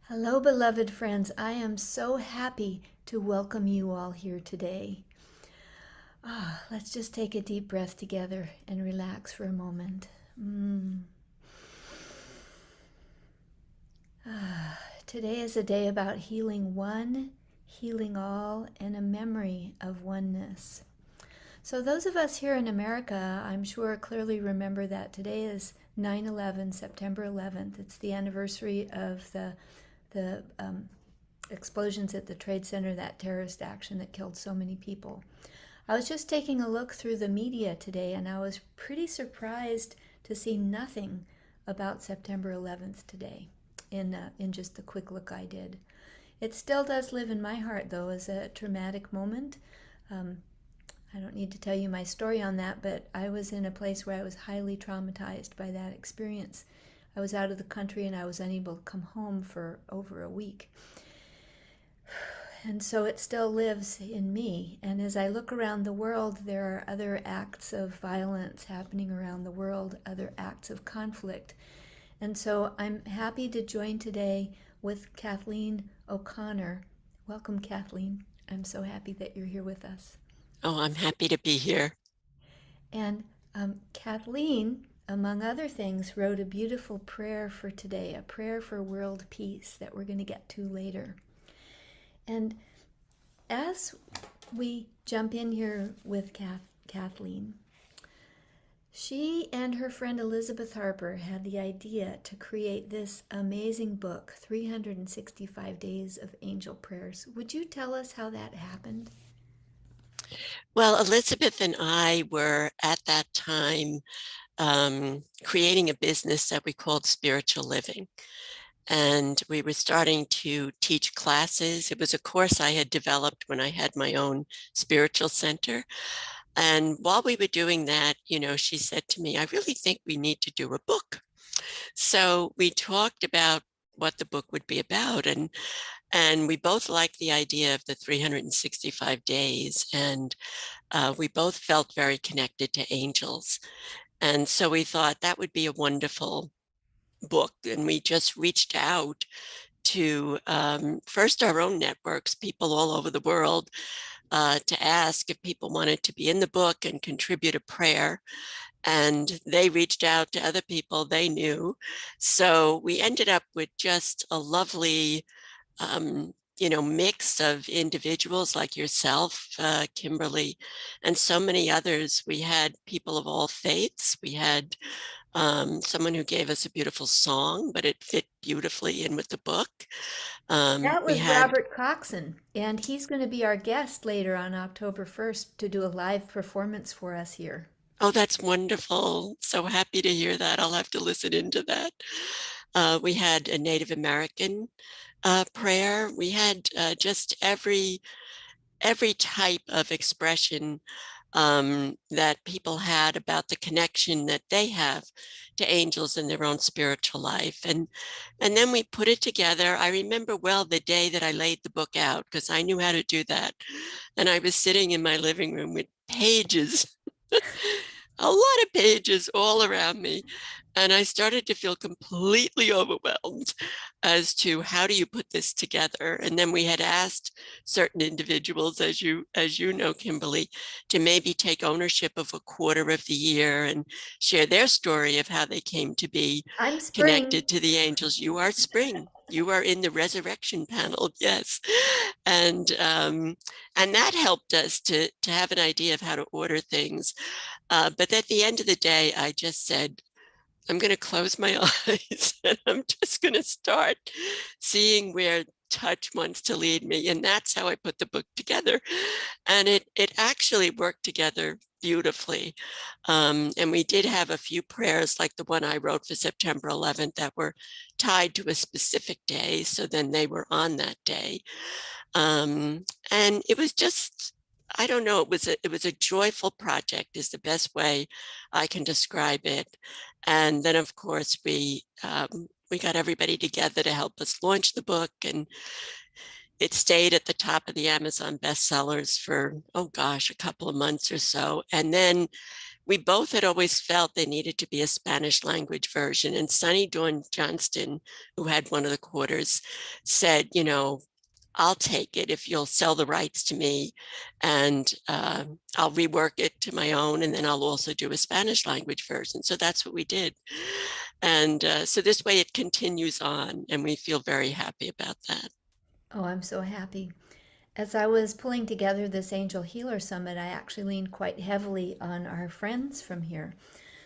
Hello, beloved friends. I am so happy to welcome you all here today. Let's just take a deep breath together and relax for a moment. Today is a day about healing one, healing all, and a memory of oneness. So, those of us here in America, I'm sure clearly remember that today is 9/11, September 11th. It's the anniversary of the explosions at the Trade Center, that terrorist action that killed so many people. I was just taking a look through the media today, and I was pretty surprised to see nothing about September 11th today in just the quick look I did. It still does live in my heart, though, as a traumatic moment. Um, I don't need to tell you my story on that, but I was in a place where I was highly traumatized by that experience. I was out of the country and I was unable to come home for over a week. And so it still lives in me. And as I look around the world, there are other acts of violence happening around the world, other acts of conflict. And so I'm happy to join today with Cathleen O'Connor. Welcome, Cathleen. I'm so happy that you're here with us. Oh, I'm happy to be here. And Kathleen, among other things, wrote a beautiful prayer for today, a prayer for world peace that we're going to get to later. And as we jump in here with Kathleen, she and her friend Elizabeth Harper had the idea to create this amazing book, 365 Days of Angel Prayers. Would you tell us how that happened? Well, Elizabeth and I were at that time creating a business that we called Spiritual Living. And we were starting to teach classes. It was a course I had developed when I had my own spiritual center. And while we were doing that, she said to me, I really think we need to do a book. So we talked about what the book would be about. And we both liked the idea of the 365 days. And we both felt very connected to angels. And so we thought that would be a wonderful book. And we just reached out to first our own networks, people all over the world, to ask if people wanted to be in the book and contribute a prayer. And they reached out to other people they knew. So we ended up with just a lovely mix of individuals like yourself, Kimberly, and so many others. We had people of all faiths. We had someone who gave us a beautiful song, but it fit beautifully in with the book. That We was had, Robert Coxon, and he's going to be our guest later on October 1st to do a live performance for us here. oh, that's wonderful. So happy to hear that. I'll have to listen into that. We had a Native American prayer. We had just every type of expression that people had about the connection that they have to angels in their own spiritual life. And then we put it together. I remember well the day that I laid the book out because I knew how to do that. And I was sitting in my living room with pages, a lot of pages all around me. And I started to feel completely overwhelmed as to how do you put this together. And then we had asked certain individuals, as you know, Kimberly, to maybe take ownership of a quarter of the year and share their story of how they came to be I'm Spring. connected to the angels. You are spring. You are in the resurrection panel, yes, and that helped us to have an idea of how to order things. But at the end of the day, I just said, I'm going to close my eyes and I'm just going to start seeing where touch wants to lead me. And that's how I put the book together. And it actually worked together beautifully. And we did have a few prayers like the one I wrote for September 11th that were tied to a specific day. So then they were on that day. And it was just, I don't know, it was a joyful project is the best way I can describe it. And then of course we got everybody together to help us launch the book, and it stayed at the top of the Amazon bestsellers for, oh gosh, a couple of months or so. And then we both had always felt there needed to be a Spanish language version. And Sunny Dawn Johnston, who had one of the quarters, said, you know, I'll take it if you'll sell the rights to me, and I'll rework it to my own, and then I'll also do a Spanish language version. So that's what we did. And so this way it continues on, and we feel very happy about that. Oh, I'm so happy. As I was pulling together this Angel Healer Summit, I actually leaned quite heavily on our friends from here.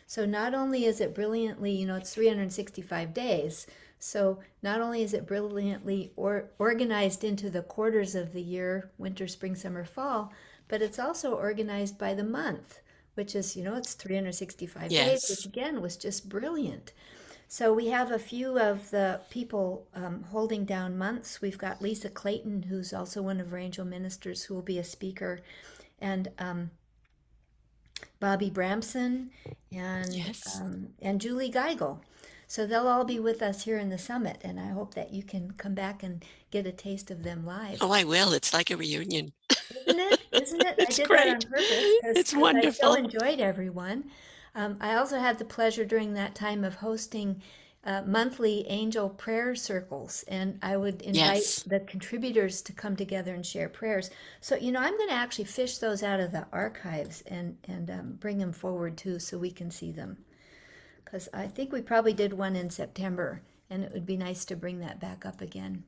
So not only is it brilliantly, it's 365 days. So not only is it brilliantly organized into the quarters of the year, winter, spring, summer, fall, but it's also organized by the month, which is, it's 365 days, which Yes. again was just brilliant. So we have a few of the people holding down months. We've got Lisa Clayton, who's also one of our angel ministers, who will be a speaker, and Bobby Bramson, and Yes. and Julie Geigel. So they'll all be with us here in the summit, and I hope that you can come back and get a taste of them live. Oh, I will. It's like a reunion. Isn't it? Isn't it? I It's did that on great. purpose because It's I so wonderful. enjoyed everyone. I also had the pleasure during that time of hosting monthly angel prayer circles, and I would invite Yes. the contributors to come together and share prayers. So, I'm going to actually fish those out of the archives and bring them forward too, so we can see them. Because I think we probably did one in September, and it would be nice to bring that back up again.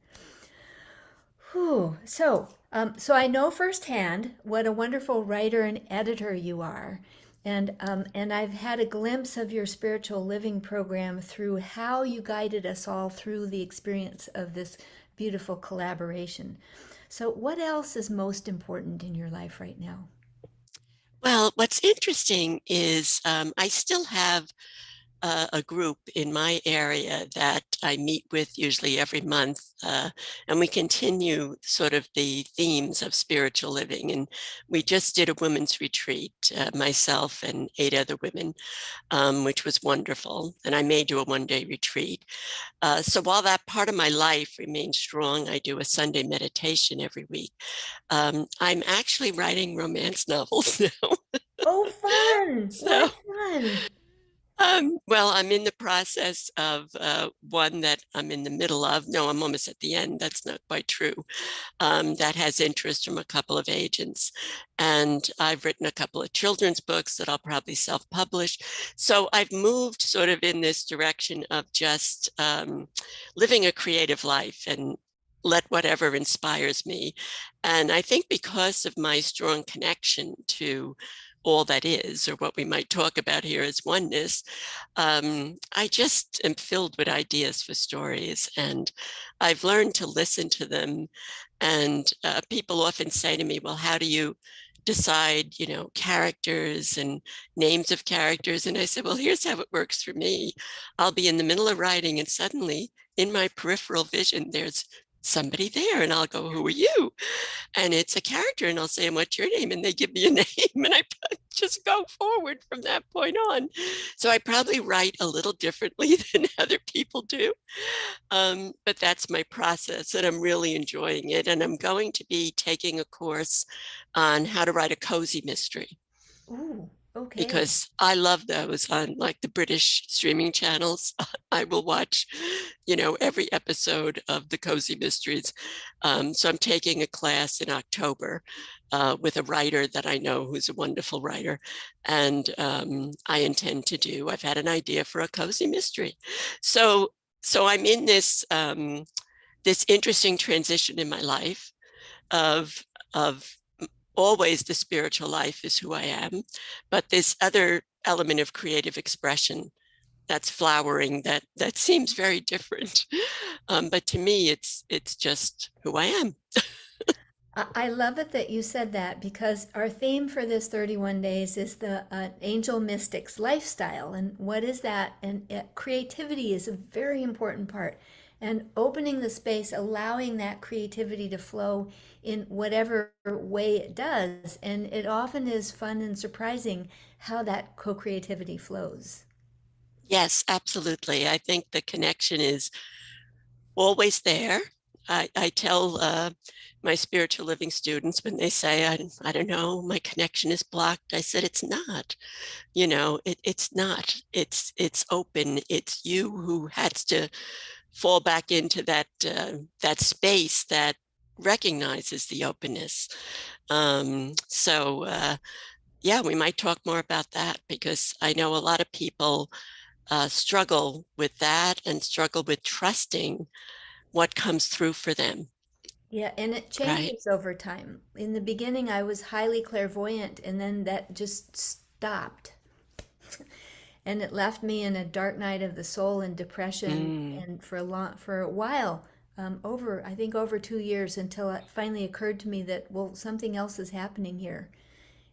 Whew. So I know firsthand what a wonderful writer and editor you are, and I've had a glimpse of your spiritual living program through how you guided us all through the experience of this beautiful collaboration. So, what else is most important in your life right now? Well, what's interesting is I still have a group in my area that I meet with usually every month, and we continue sort of the themes of spiritual living. And we just did a women's retreat, myself and 8 other women, which was wonderful. And I may do a one-day retreat. So while that part of my life remains strong, I do a Sunday meditation every week. I'm actually writing romance novels now. Oh, fun! So What fun! well, I'm in the process of one that I'm in the middle of. No, I'm almost at the end. That's not quite true. That has interest from a couple of agents. And I've written a couple of children's books that I'll probably self-publish. So I've moved sort of in this direction of just living a creative life and let whatever inspires me. And I think because of my strong connection to all that is, or what we might talk about here as oneness, I just am filled with ideas for stories, and I've learned to listen to them. And people often say to me, well, how do you decide, characters and names of characters? And I said, well, here's how it works for me. I'll be in the middle of writing, and suddenly in my peripheral vision, there's somebody there, and I'll go, who are you? And it's a character, and I'll say, and what's your name? And they give me a name, and I just go forward from that point on. So I probably write a little differently than other people do, but that's my process, and I'm really enjoying it. And I'm going to be taking a course on how to write a cozy mystery, Ooh, okay. because I love those on like the British streaming channels. I will watch, every episode of the Cozy Mysteries. So I'm taking a class in October with a writer that I know who's a wonderful writer. And I intend to do, I've had an idea for a cozy mystery. So I'm in this interesting transition in my life of always the spiritual life is who I am, but this other element of creative expression that's flowering that seems very different. But to me, it's just who I am. I love it that you said that because our theme for this 31 days is the angel mystics lifestyle. And what is that? And creativity is a very important part. And opening the space, allowing that creativity to flow in whatever way it does. And it often is fun and surprising how that co creativity flows. Yes, absolutely. I think the connection is always there. I tell my spiritual living students when they say, I don't know, my connection is blocked. I said, it's not, it's not, it's open. It's you who has to fall back into that space that recognizes the openness. Yeah, we might talk more about that, because I know a lot of people struggle with that and struggle with trusting what comes through for them, Yeah, and it right? changes over time. In the beginning, I was highly clairvoyant, and then that just stopped. And it left me in a dark night of the soul and depression, Mm, and for a while, I think over 2 years, until it finally occurred to me that, well, something else is happening here.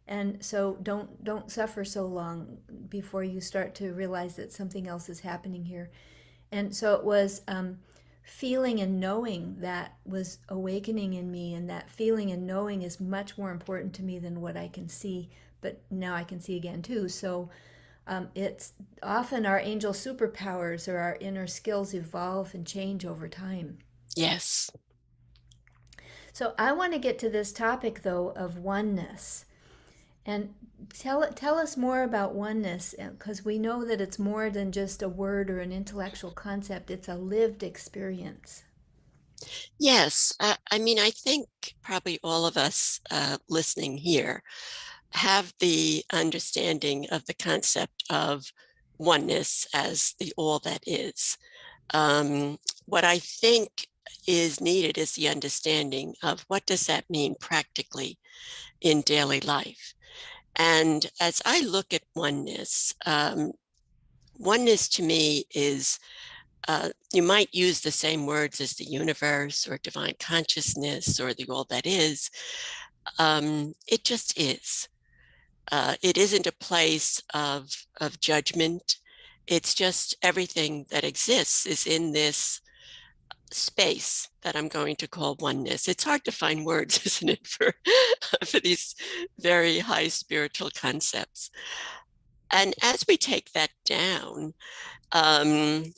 And so don't suffer so long before you start to realize that something else is happening here. And so it was feeling and knowing that was awakening in me, and that feeling and knowing is much more important to me than what I can see. But now I can see again too. So it's often our angel superpowers or our inner skills evolve and change over time. yes. So I want to get to this topic though of oneness. And tell us more about oneness, because we know that it's more than just a word or an intellectual concept. It's a lived experience. Yes. I mean, I think probably all of us listening here have the understanding of the concept of oneness as the all that is. What I think is needed is the understanding of what does that mean practically in daily life. And as I look at oneness, oneness to me is, you might use the same words as the universe or divine consciousness or the all that is. It just is. It isn't a place of judgment. It's just everything that exists is in this space that I'm going to call oneness. It's hard to find words, isn't it, for these very high spiritual concepts. And as we take that down, um,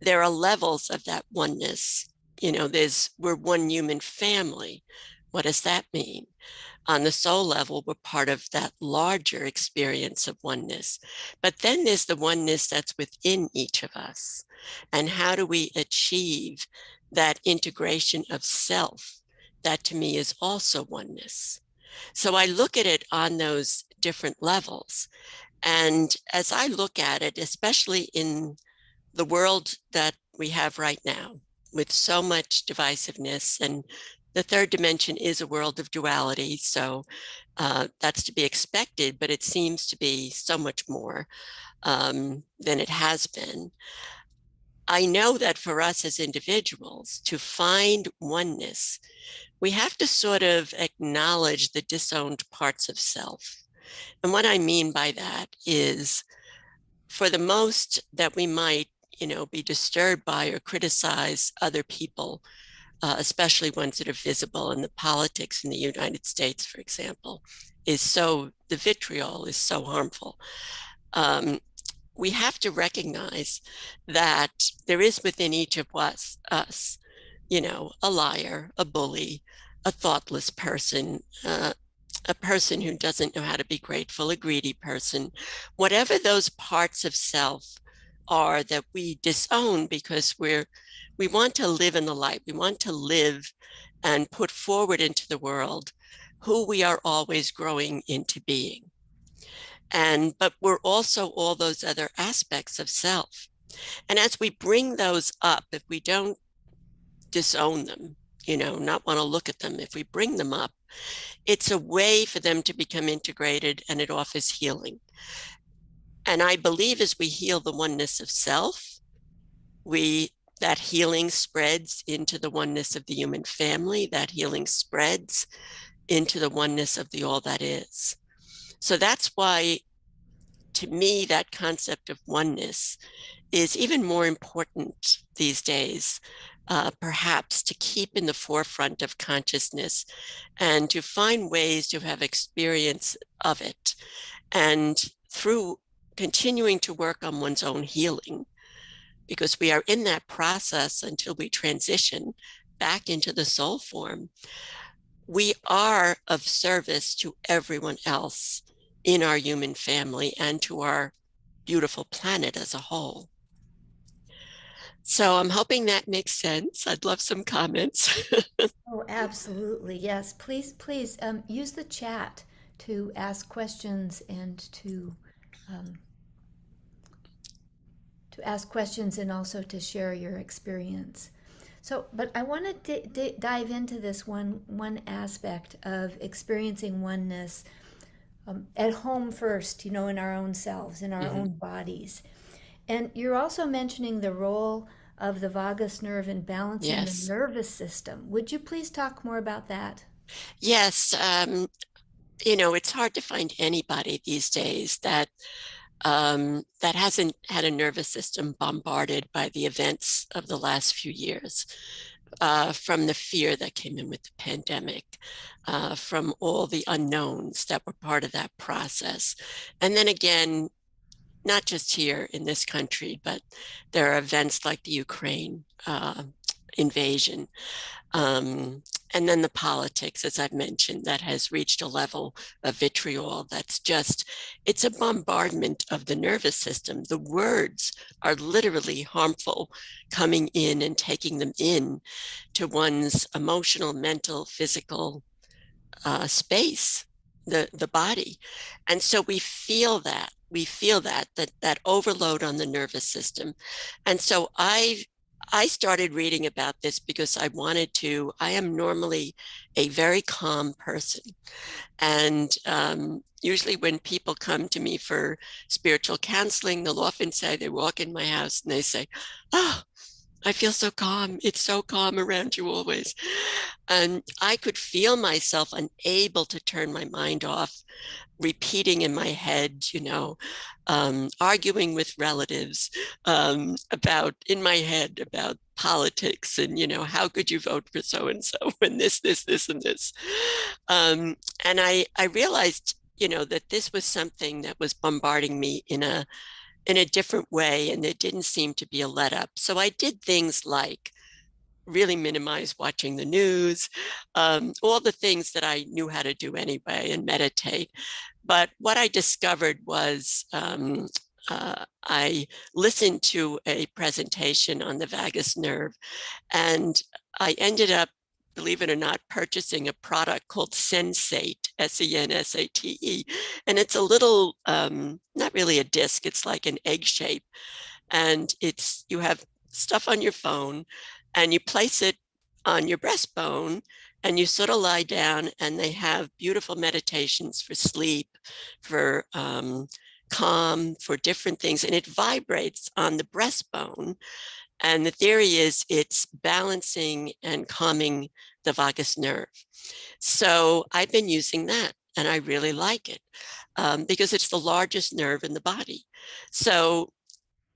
there are levels of that oneness. We're one human family. What does that mean? On the soul level, we're part of that larger experience of oneness. But then there's the oneness that's within each of us. And how do we achieve that integration of self? That to me is also oneness. So I look at it on those different levels. And as I look at it, especially in the world that we have right now, with so much divisiveness, and the third dimension is a world of duality, so that's to be expected, but it seems to be so much more than it has been. I know that for us as individuals, to find oneness, we have to sort of acknowledge the disowned parts of self. And what I mean by that is, for the most that we might, be disturbed by or criticize other people, especially ones that are visible in the politics in the United States, for example, the vitriol is so harmful. We have to recognize that there is within each of us, a liar, a bully, a thoughtless person, a person who doesn't know how to be grateful, a greedy person, whatever those parts of self are that we disown because we want to live in the light. We want to live and put forward into the world who we are always growing into being. But we're also all those other aspects of self. And as we bring those up, if we don't disown them, not want to look at them, if we bring them up, it's a way for them to become integrated, and it offers healing. And I believe as we heal the oneness of self, that healing spreads into the oneness of the human family, that healing spreads into the oneness of the all that is. So that's why, to me, that concept of oneness is even more important these days, perhaps to keep in the forefront of consciousness and to find ways to have experience of it. And through continuing to work on one's own healing, because we are in that process until we transition back into the soul form, we are of service to everyone else in our human family and to our beautiful planet as a whole. So I'm hoping that makes sense. I'd love some comments. Oh, absolutely. Yes. Please, please use the chat to ask questions and um, to ask questions and also to share your experience. So, but I want to dive into this one aspect of experiencing oneness at home first, in our own selves, in our Mhm. own bodies. And you're also mentioning the role of the vagus nerve in balancing the Yes. nervous system. Would you please talk more about that? Yes. It's hard to find anybody these days that hasn't had a nervous system bombarded by the events of the last few years, from the fear that came in with the pandemic, from all the unknowns that were part of that process. And then again, not just here in this country, but there are events like the Ukraine invasion. Um, and then the politics, as I've mentioned, that has reached a level of vitriol that's just, it's a bombardment of the nervous system. The words are literally harmful, coming in and taking them in to one's emotional, mental, physical space, the body. And so we feel that overload on the nervous system. And so I started reading about this because I am normally a very calm person. And usually when people come to me for spiritual counseling, they'll often say, they walk in my house and they say, "Oh, I feel so calm. It's so calm around you always." And I could feel myself unable to turn my mind off, repeating in my head, arguing with relatives in my head about politics and, how could you vote for so and so and this, and this. And I realized, that this was something that was bombarding me in a different way, and there didn't seem to be a let up. So I did things like really minimize watching the news, all the things that I knew how to do anyway, and meditate. But what I discovered was I listened to a presentation on the vagus nerve, and I ended up, believe it or not, purchasing a product called Sensate, Sensate. And it's a little, not really a disc, it's like an egg shape. And you have stuff on your phone and you place it on your breastbone and you sort of lie down, and they have beautiful meditations for sleep, for calm, for different things. And it vibrates on the breastbone. And the theory is it's balancing and calming the vagus nerve. So I've been using that and I really like it, because it's the largest nerve in the body. So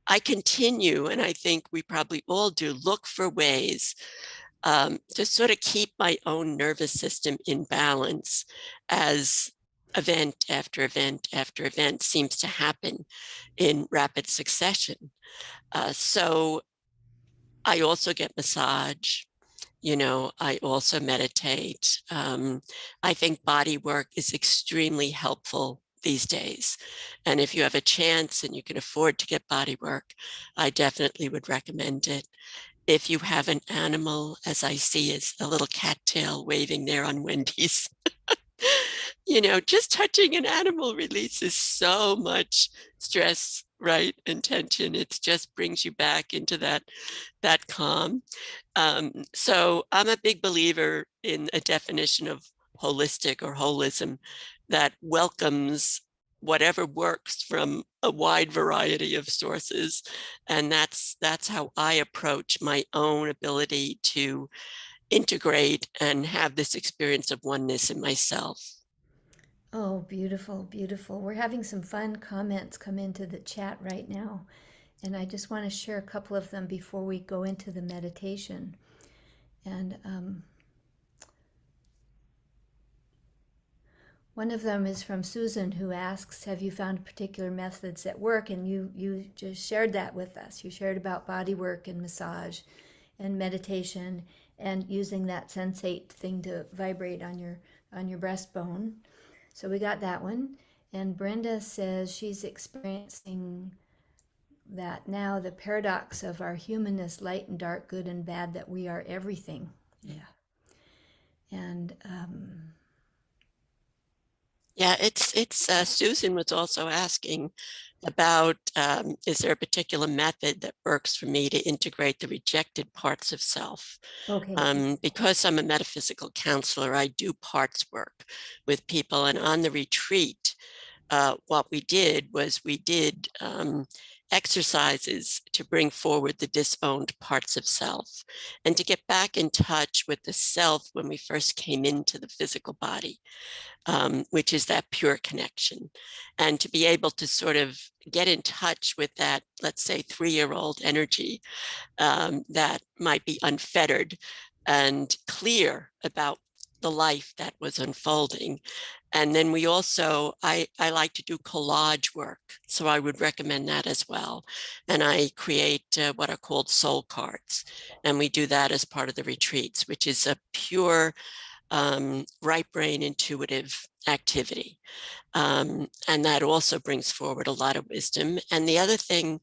I continue, and I think we probably all do, look for ways to sort of keep my own nervous system in balance as event after event after event seems to happen in rapid succession. So I also get massage. I also meditate. I think body work is extremely helpful these days. And if you have a chance and you can afford to get body work, I definitely would recommend it. If you have an animal, as I see is a little cattail waving there on Wendy's, just touching an animal releases so much stress, right, and tension. It just brings you back into that calm. So I'm a big believer in a definition of holistic or holism that welcomes whatever works from a wide variety of sources. And that's how I approach my own ability to integrate and have this experience of oneness in myself. Oh, beautiful, beautiful. We're having some fun comments come into the chat right now, and I just want to share a couple of them before we go into the meditation. And one of them is from Susan, who asks, "Have you found particular methods that work?" And you just shared that with us. You shared about body work and massage, and meditation and using that sensate thing to vibrate on your breastbone. So we got that one. And Brenda says she's experiencing that now, the paradox of our humanness, light and dark, good and bad, that we are everything. Yeah. And Yeah, Susan was also asking about, is there a particular method that works for me to integrate the rejected parts of self? okay. Because I'm a metaphysical counselor, I do parts work with people. And on the retreat, what we did was we did exercises to bring forward the disowned parts of self and to get back in touch with the self when we first came into the physical body, which is that pure connection. And to be able to sort of get in touch with that, let's say, 3-year-old energy that might be unfettered and clear about the life that was unfolding. And then we also, I like to do collage work, so I would recommend that as well. And I create what are called soul cards, and we do that as part of the retreats, which is a pure right brain intuitive activity. And that also brings forward a lot of wisdom. And the other thing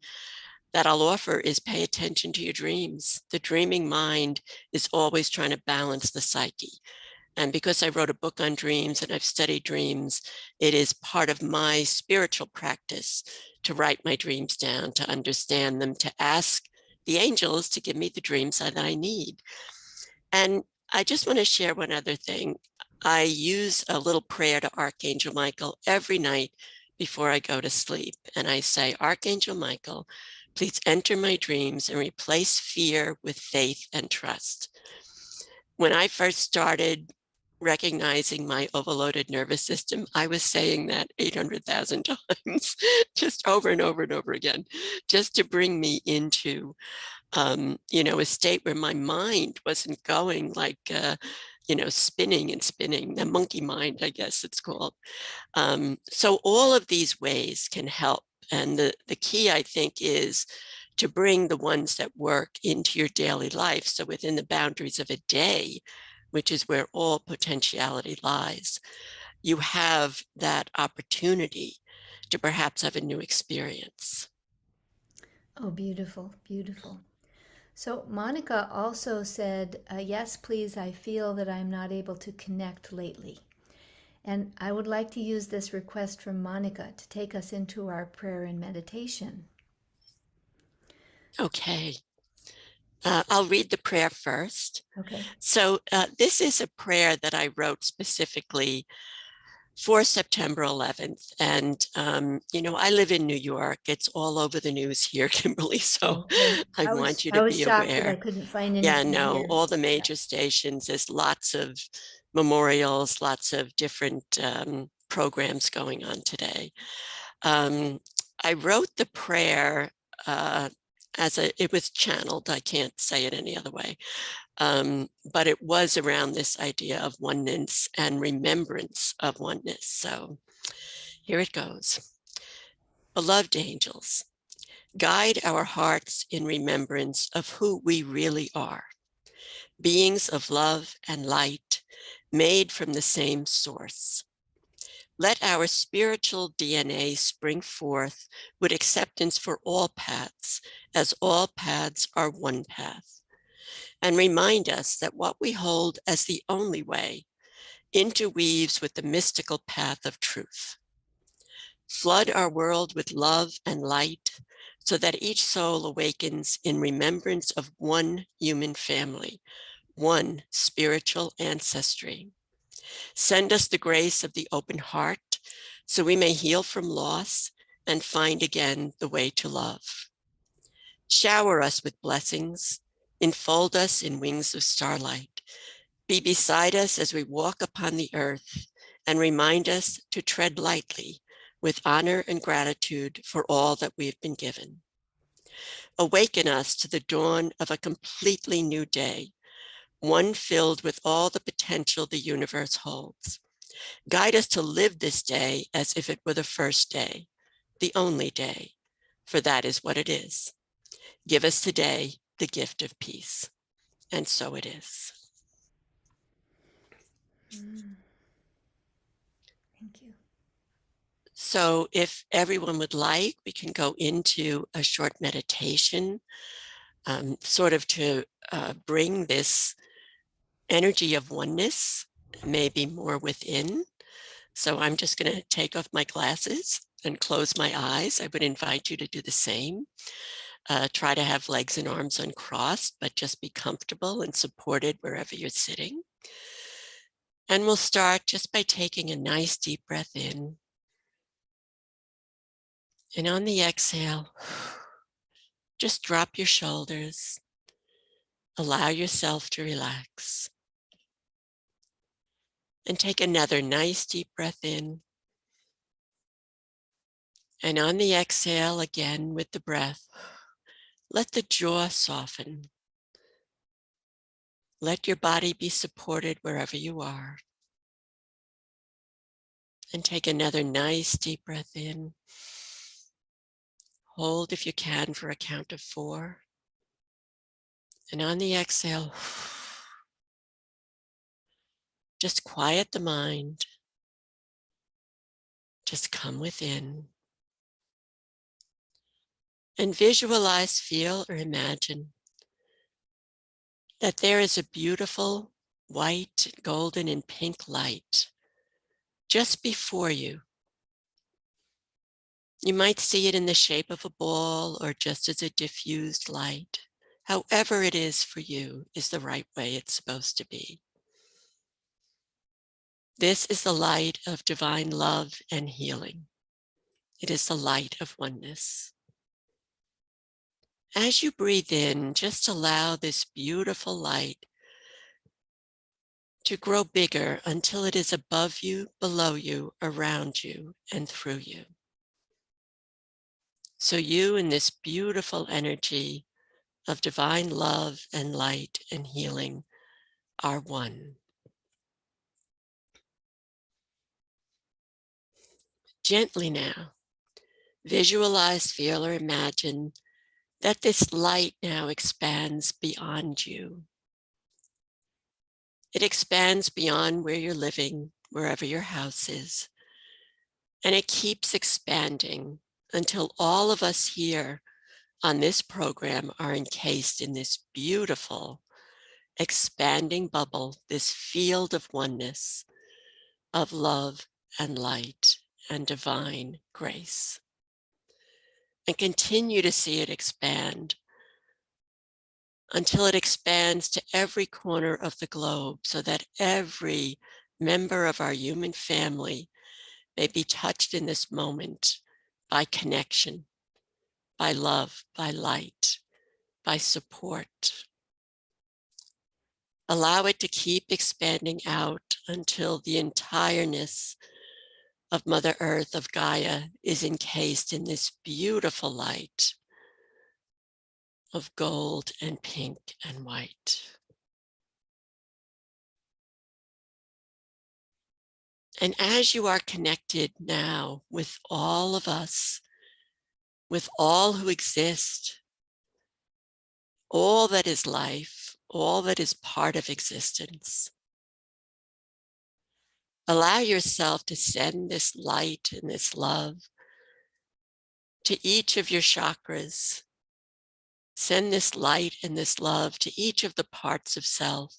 that I'll offer is pay attention to your dreams. The dreaming mind is always trying to balance the psyche. And because I wrote a book on dreams and I've studied dreams, it is part of my spiritual practice to write my dreams down, to understand them, to ask the angels to give me the dreams that I need. And I just want to share one other thing. I use a little prayer to Archangel Michael every night before I go to sleep. And I say, Archangel Michael, please enter my dreams and replace fear with faith and trust. When I first started recognizing my overloaded nervous system, I was saying that 800,000 times, just over and over and over again, just to bring me into, a state where my mind wasn't going like, spinning and spinning, the monkey mind, I guess it's called. So all of these ways can help. And the key, I think, is to bring the ones that work into your daily life. So within the boundaries of a day, which is where all potentiality lies, you have that opportunity to perhaps have a new experience. Oh, beautiful, beautiful. So Monica also said, yes, please, I feel that I'm not able to connect lately. And I would like to use this request from Monica to take us into our prayer and meditation. Okay. I'll read the prayer first. Okay. So this is a prayer that I wrote specifically for September 11th. And, I live in New York. It's all over the news here, Kimberly. So Okay. I I was want you I to was be shocked that I aware. couldn't find Yeah, anything no, here. all the Yeah. major stations, there's lots of memorials, lots of different programs going on today. Um, I wrote the prayer uh, it was channeled, I can't say it any other way, but it was around this idea of oneness and remembrance of oneness. So here it goes. Beloved angels, guide our hearts in remembrance of who we really are, beings of love and light, made from the same source. Let our spiritual DNA spring forth with acceptance for all paths, as all paths are one path, and remind us that what we hold as the only way interweaves with the mystical path of truth. Flood our world with love and light so that each soul awakens in remembrance of one human family, one spiritual ancestry. Send us the grace of the open heart so we may heal from loss and find again the way to love. Shower us with blessings, enfold us in wings of starlight, be beside us as we walk upon the earth, and remind us to tread lightly with honor and gratitude for all that we have been given. Awaken us to the dawn of a completely new day, one filled with all the potential the universe holds. Guide us to live this day as if it were the first day, the only day, for that is what it is. Give us today the gift of peace. And so it is. Thank you. So if everyone would like, we can go into a short meditation, sort of to bring this energy of oneness, maybe more within. So I'm just going to take off my glasses and close my eyes. I would invite you to do the same. Try to have legs and arms uncrossed, but just be comfortable and supported wherever you're sitting. And we'll start just by taking a nice deep breath in. And on the exhale, just drop your shoulders. Allow yourself to relax. And take another nice deep breath in. And on the exhale, again with the breath, let the jaw soften. Let your body be supported wherever you are. And take another nice deep breath in. Hold if you can for a count of 4. And on the exhale, just quiet the mind. Just come within. And visualize, feel, or imagine that there is a beautiful white, golden, and pink light just before you. You might see it in the shape of a ball or just as a diffused light. However it is for you is the right way it's supposed to be. This is the light of divine love and healing. It is the light of oneness. As you breathe in, just allow this beautiful light to grow bigger until it is above you, below you, around you, and through you. So you in this beautiful energy of divine love and light and healing are one. Gently now, visualize, feel, or imagine that this light now expands beyond you. It expands beyond where you're living, wherever your house is, and it keeps expanding until all of us here on this program are encased in this beautiful, expanding bubble, this field of oneness, of love and light and divine grace. And continue to see it expand until it expands to every corner of the globe so that every member of our human family may be touched in this moment by connection, by love, by light, by support. Allow it to keep expanding out until the entireness of Mother Earth, of Gaia, is encased in this beautiful light of gold and pink and white. And as you are connected now with all of us, with all who exist, all that is life, all that is part of existence, allow yourself to send this light and this love to each of your chakras. Send this light and this love to each of the parts of self,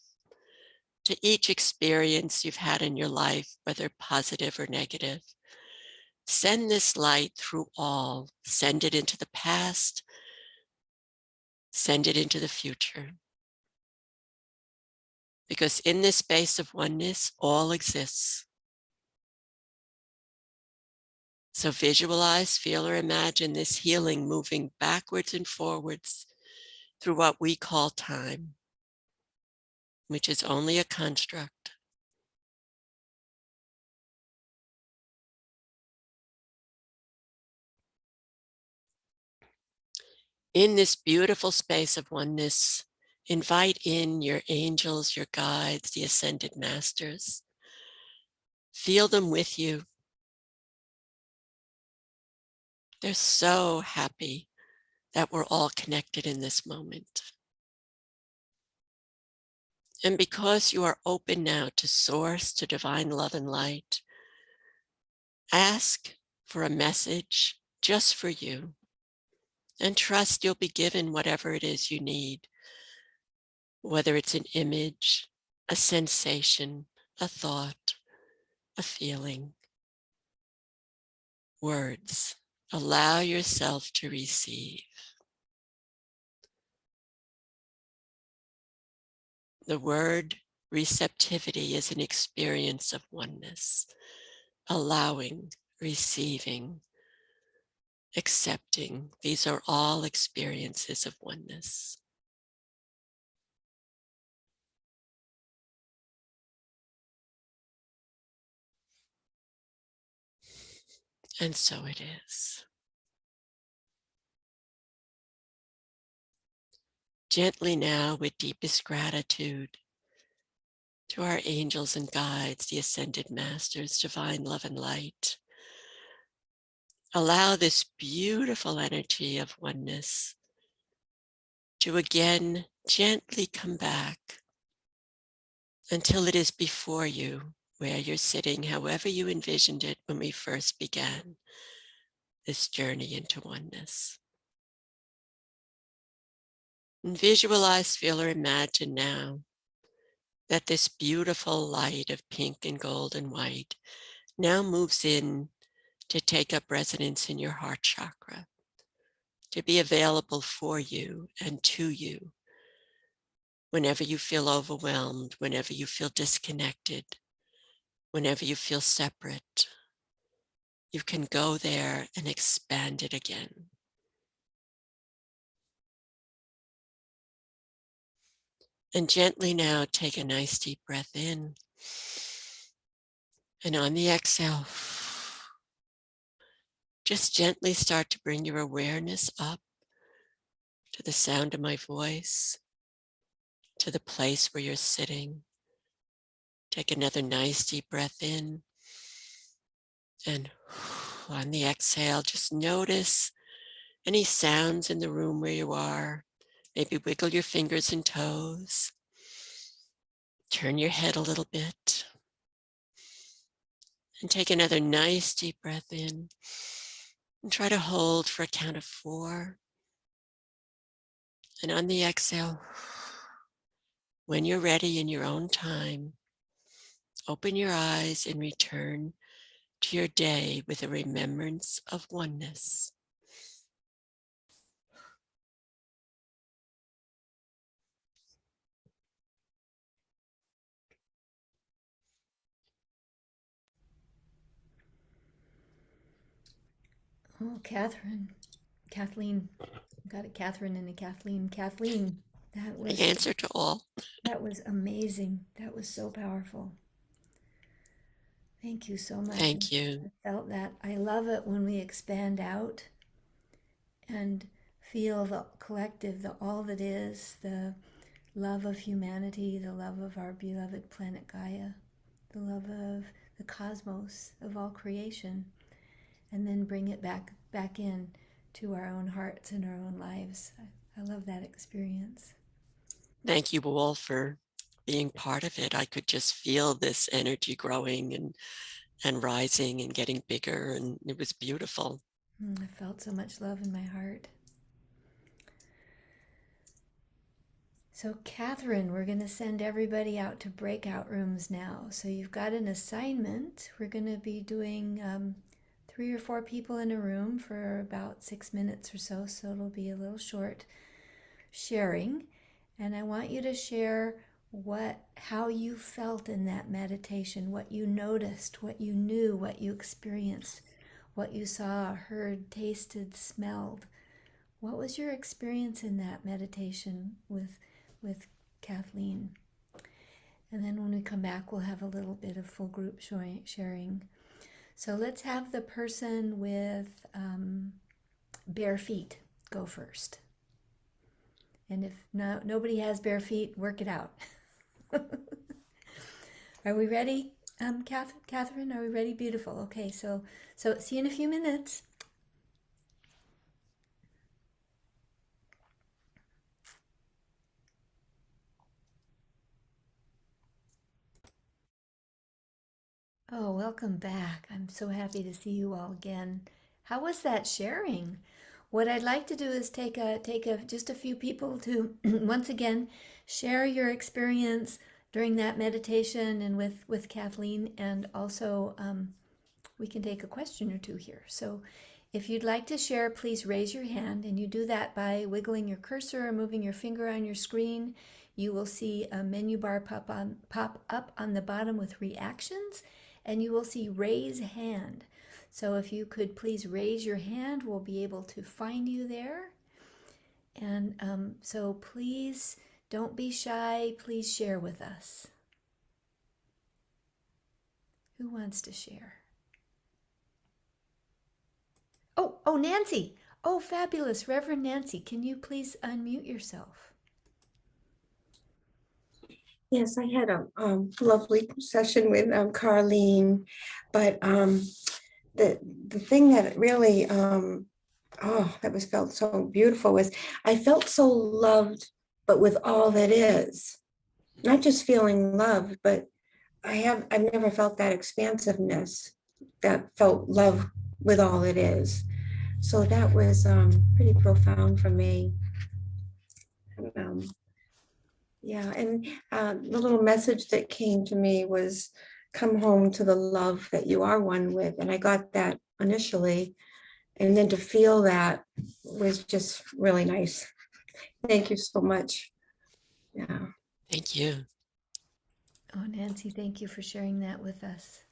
to each experience you've had in your life, whether positive or negative. Send this light through all. Send it into the past. Send it into the future. Because in this space of oneness, all exists. So visualize, feel, or imagine this healing moving backwards and forwards through what we call time, which is only a construct. In this beautiful space of oneness, invite in your angels, your guides, the ascended masters. Feel them with you. They're so happy that we're all connected in this moment. And because you are open now to source, to divine love and light, ask for a message just for you and trust you'll be given whatever it is you need, whether it's an image, a sensation, a thought, a feeling, words. Allow yourself to receive. The word receptivity is an experience of oneness, allowing, receiving, accepting. These are all experiences of oneness. And so it is. Gently now, with deepest gratitude, to our angels and guides, the ascended masters, divine love and light, allow this beautiful energy of oneness to again gently come back until it is before you, where you're sitting, however you envisioned it when we first began this journey into oneness. And visualize, feel, or imagine now that this beautiful light of pink and gold and white now moves in to take up residence in your heart chakra, to be available for you and to you whenever you feel overwhelmed, whenever you feel disconnected, whenever you feel separate. You can go there and expand it again. And gently now take a nice deep breath in. And on the exhale, just gently start to bring your awareness up to the sound of my voice, to the place where you're sitting. Take another nice deep breath in. And on the exhale, just notice any sounds in the room where you are. Maybe wiggle your fingers and toes. Turn your head a little bit. And take another nice deep breath in. And try to hold for a count of 4. And on the exhale, when you're ready in your own time, open your eyes and return to your day with a remembrance of oneness. Oh, Kathleen, got a Catherine and a Kathleen. Kathleen, that I was answer to all. that was amazing. That was so powerful. Thank you so much. Thank you. I felt that. I love it when we expand out and feel the collective, the all that is, the love of humanity, the love of our beloved planet Gaia, the love of the cosmos, of all creation, and then bring it back in to our own hearts and our own lives. I love that experience. Thank you all for being part of it. I could just feel this energy growing and rising and getting bigger, and it was beautiful. I felt so much love in my heart. So, Catherine, we're going to send everybody out to breakout rooms now. So, you've got an assignment. We're going to be doing 3 or 4 people in a room for about 6 minutes or so. So, it'll be a little short sharing. And I want you to share how you felt in that meditation, what you noticed, what you knew, what you experienced, what you saw, heard, tasted, smelled. What was your experience in that meditation with Kathleen? And then when we come back, we'll have a little bit of full group sharing. So let's have the person with bare feet go first. And if nobody has bare feet, work it out. Are we ready, Catherine? Are we ready? Beautiful. Okay, so see you in a few minutes. Oh, welcome back. I'm so happy to see you all again. How was that sharing? What I'd like to do is take just a few people to once again share your experience during that meditation and with Kathleen, and also we can take a question or two here. So if you'd like to share, please raise your hand, and you do that by wiggling your cursor or moving your finger on your screen. You will see a menu bar pop up on the bottom with reactions, and you will see raise hand. So if you could please raise your hand, we'll be able to find you there. And so please don't be shy. Please share with us. Who wants to share? Oh, Nancy. Oh, fabulous. Reverend Nancy, can you please unmute yourself? Yes, I had a lovely session with Carlene, but the thing that really that was felt so beautiful was I felt so loved, but with all that is, not just feeling loved, but I've never felt that expansiveness that felt love with all it is. So that was pretty profound for me. Um, Yeah, and the little message that came to me was come home to the love that you are one with. And I got that initially. And then to feel that was just really nice. Thank you so much. Yeah. Thank you. Oh, Nancy, thank you for sharing that with us.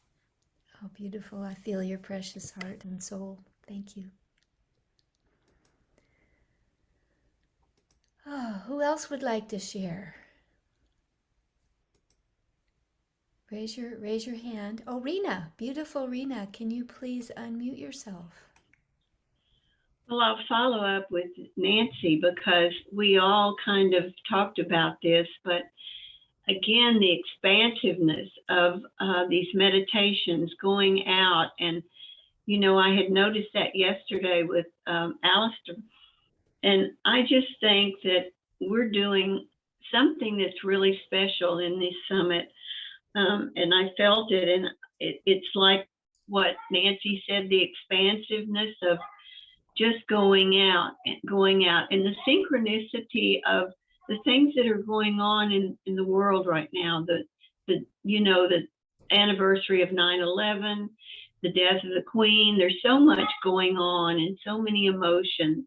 How beautiful. I feel your precious heart and soul. Thank you. Oh, who else would like to share? Raise your hand. Oh, Rena, beautiful Rena, can you please unmute yourself? Well, I'll follow up with Nancy because we all kind of talked about this, but again, the expansiveness of these meditations going out. And, you know, I had noticed that yesterday with Alistair. And I just think that we're doing something that's really special in this summit. And I felt it. And it's like what Nancy said, the expansiveness of just going out and the synchronicity of the things that are going on in the world right now, the anniversary of 9/11, the death of the Queen. There's so much going on and so many emotions,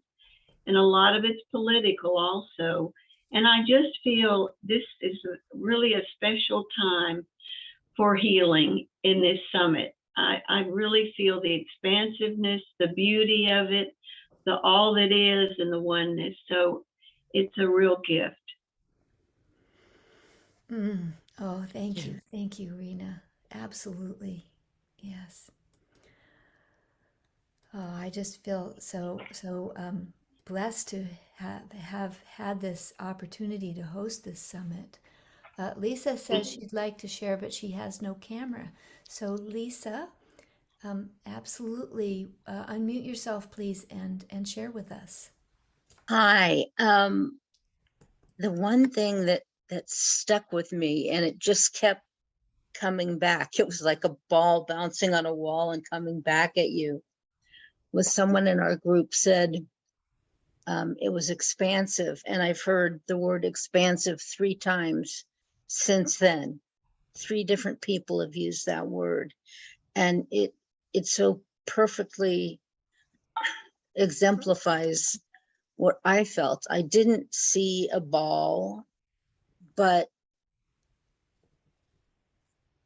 and a lot of it's political also. And I just feel this is really a special time for healing in this summit. I really feel the expansiveness, the beauty of it, the all that is, and the oneness. So it's a real gift. Oh, thank Yeah. you. Thank you, Rena. Absolutely. Yes. Oh, I just feel so blessed to have had this opportunity to host this summit. Lisa says she'd like to share, but she has no camera. So Lisa, absolutely, unmute yourself, please, and share with us. Hi. The one thing that stuck with me, and it just kept coming back, it was like a ball bouncing on a wall and coming back at you, was someone in our group said it was expansive. And I've heard the word expansive 3 times since then. 3 different people have used that word. And it so perfectly exemplifies what I felt. I didn't see a ball, but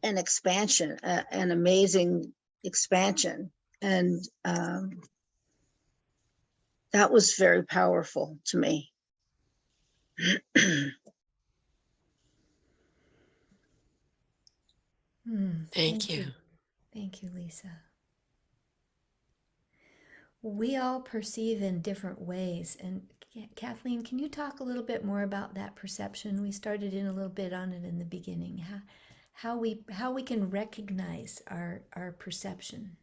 an expansion, an amazing expansion. And that was very powerful to me. Thank you. Thank you, Lisa. We all perceive in different ways. And Kathleen, can you talk a little bit more about that perception? We started in a little bit on it in the beginning. How we can recognize our perception.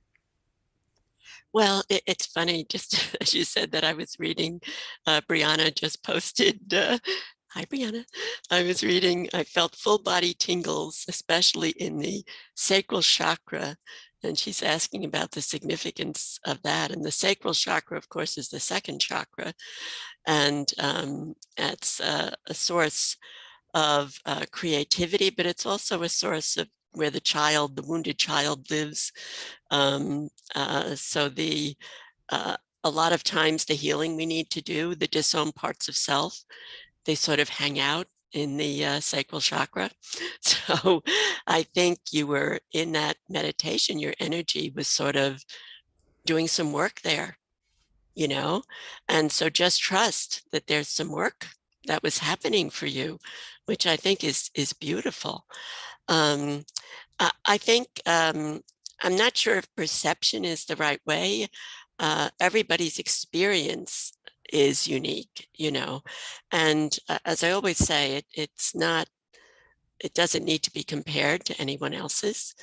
Well, it's funny, just as you said that, I was reading, Brianna just posted, hi Brianna, I was reading, I felt full body tingles, especially in the sacral chakra. And she's asking about the significance of that. And the sacral chakra, of course, is the second chakra. And it's a source of creativity, but it's also a source of where the wounded child lives. So a lot of times the healing we need to do, the disowned parts of self, they sort of hang out in the sacral chakra. So I think you were in that meditation, your energy was sort of doing some work there, you know? And so just trust that there's some work that was happening for you, which I think is beautiful. Um, I think, I'm not sure if perception is the right way. Everybody's experience is unique, you know, and as I always say, it doesn't need to be compared to anyone else's.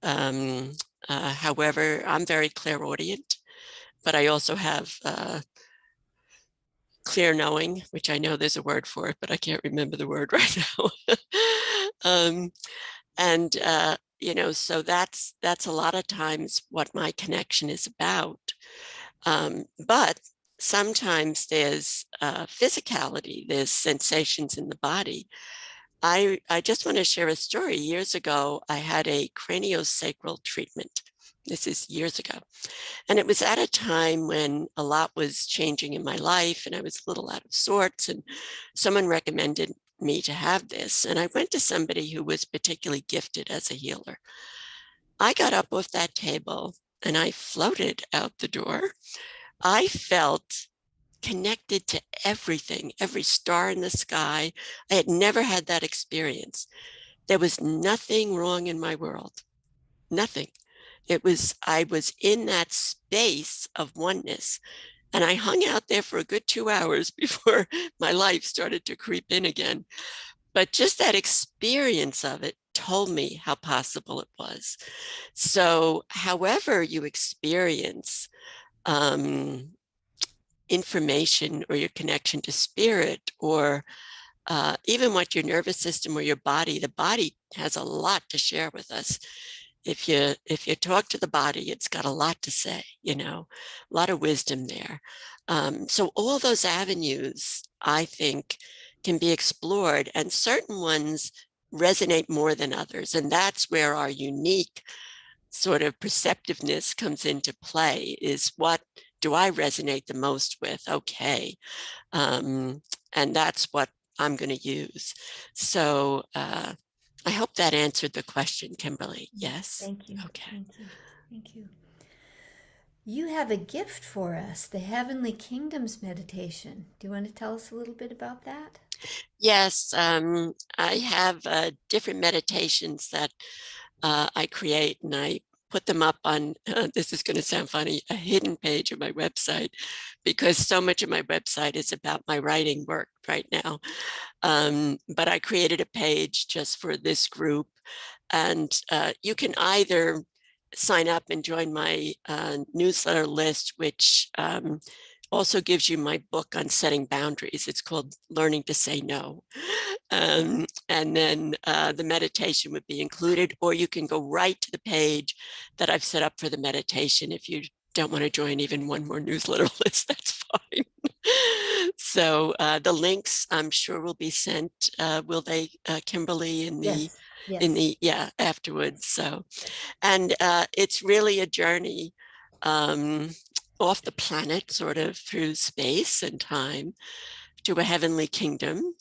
However, I'm very clairaudient, but I also have clear knowing, which I know there's a word for it, but I can't remember the word right now. And you know, so that's a lot of times what my connection is about. But sometimes there's physicality, there's sensations in the body. I just want to share a story. Years ago, I had a craniosacral treatment. This is years ago. And it was at a time when a lot was changing in my life and I was a little out of sorts, and someone recommended me to have this. And I went to somebody who was particularly gifted as a healer. I got up off that table and I floated out the door. I felt connected to everything, every star in the sky. I had never had that experience. There was nothing wrong in my world, nothing. I was in that space of oneness. And I hung out there for a good 2 hours before my life started to creep in again. But just that experience of it told me how possible it was. So, however you experience information or your connection to spirit, or even what your nervous system or the body has a lot to share with us. If you talk to the body, it's got a lot to say, you know, a lot of wisdom there. So all those avenues, I think, can be explored, and certain ones resonate more than others. And that's where our unique sort of perceptiveness comes into play, is what do I resonate the most with? Okay. And that's what I'm going to use. So I hope that answered the question, Kimberly. Yes. Thank you. Okay. Thank you. Thank you. You have a gift for us, the Heavenly Kingdoms meditation. Do you want to tell us a little bit about that? Yes, I have different meditations that I create, and I put them up on, this is going to sound funny, a hidden page of my website, because so much of my website is about my writing work right now. But I created a page just for this group, and you can either sign up and join my newsletter list, which also gives you my book on setting boundaries. It's called Learning to Say No. And then the meditation would be included, or you can go right to the page that I've set up for the meditation. If you don't want to join even one more newsletter list, that's fine. So the links, I'm sure, will be sent. Will they, Kimberly, Yes. afterwards? So, and it's really a journey off the planet, sort of through space and time, to a heavenly kingdom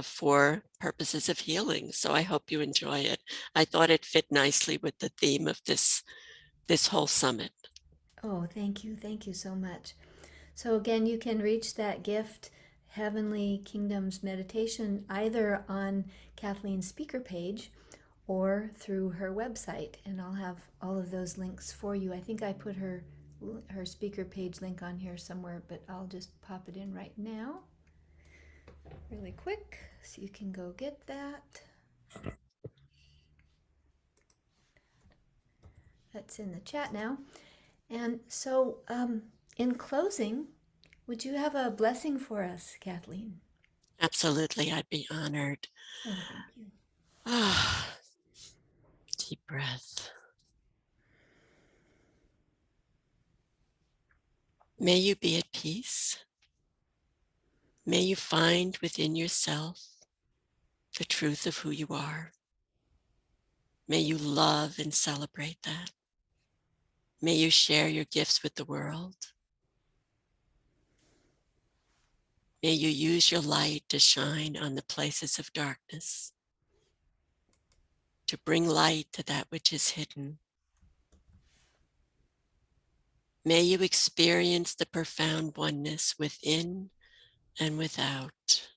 for purposes of healing. So I hope you enjoy it. I thought it fit nicely with the theme of this whole summit. Oh, thank you. Thank you so much. So again, you can reach that gift, Heavenly Kingdoms meditation, either on Kathleen's speaker page or through her website, and I'll have all of those links for you. I think I put her speaker page link on here somewhere, but I'll just pop it in right now really quick so you can go get that. That's in the chat now. And so in closing, would you have a blessing for us, Kathleen? Absolutely, I'd be honored. Oh, thank you. Ah, deep breath. May you be at peace. May you find within yourself the truth of who you are. May you love and celebrate that. May you share your gifts with the world. May you use your light to shine on the places of darkness, to bring light to that which is hidden. May you experience the profound oneness within and without.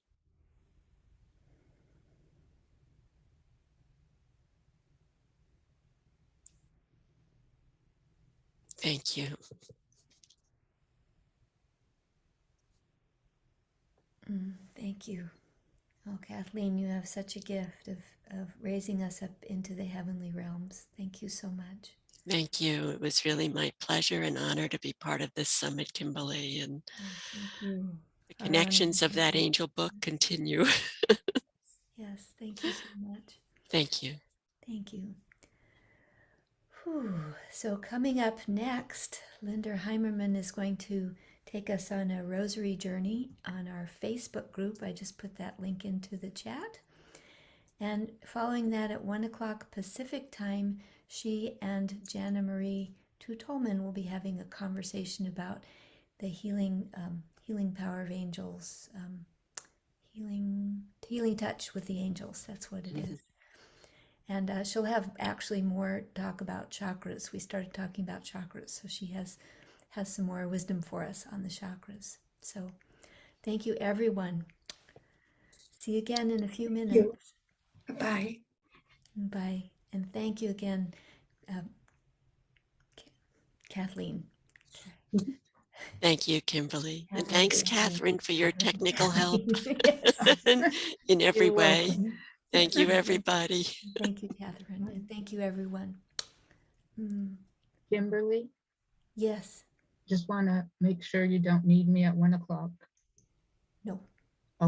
Thank you. Thank you. Oh, Kathleen, you have such a gift of raising us up into the heavenly realms. Thank you so much. Thank you. It was really my pleasure and honor to be part of this summit, Kimberly, and Oh, thank you. the Our honor connections is of that complete. angel book continue. Yes, thank you so much. Thank you. Thank you. Whew. So coming up next, Linda Heimerman is going to take us on a rosary journey on our Facebook group. I just put that link into the chat. And following that at 1 o'clock Pacific time, she and Jana Marie Tutolman will be having a conversation about the healing power of angels, healing touch with the angels. That's what it is. And she'll have actually more talk about chakras. We started talking about chakras, so she has some more wisdom for us on the chakras. So thank you, everyone. See you again in a few minutes. Bye. Bye. And thank you again, Kathleen. Thank you, Kimberly. And Kathleen, thanks, Catherine, for your technical help Yes. in every You're way. welcome. Thank you, everybody. Thank you, Catherine. And thank you, everyone. Kimberly, Yes. just want to make sure you don't need me at 1 o'clock. No.